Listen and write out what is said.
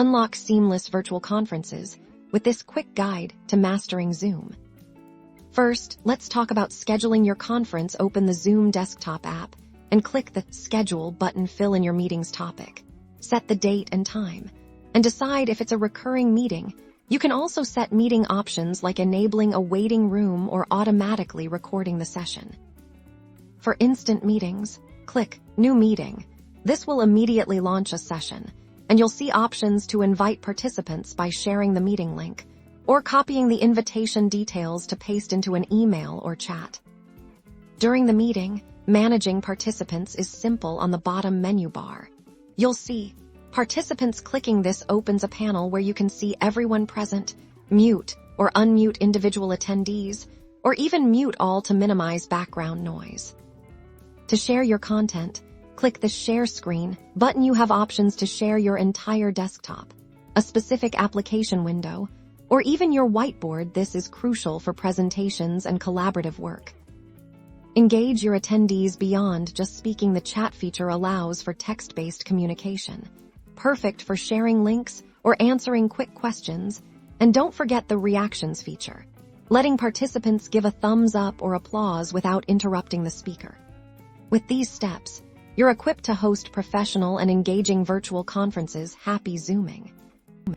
Unlock seamless virtual conferences with this quick guide to mastering Zoom. First, let's talk about scheduling your conference. Open the Zoom desktop app and click the Schedule button. Fill in your meeting's topic. Set the date and time, and decide if it's a recurring meeting. You can also set meeting options like enabling a waiting room or automatically recording the session. For instant meetings, click New Meeting. This will immediately launch a session, and you'll see options to invite participants by sharing the meeting link or copying the invitation details to paste into an email or chat. During the meeting, managing participants is simple on the bottom menu bar. You'll see participants. Clicking this opens a panel where you can see everyone present, mute or unmute individual attendees, or even mute all to minimize background noise. To share your content, click the Share Screen button. You have options to share your entire desktop, a specific application window, or even your whiteboard. This is crucial for presentations and collaborative work. Engage your attendees beyond just speaking. The chat feature allows for text-based communication, perfect for sharing links or answering quick questions. And don't forget the reactions feature, letting participants give a thumbs up or applause without interrupting the speaker. With these steps, you're equipped to host professional and engaging virtual conferences. Happy Zooming!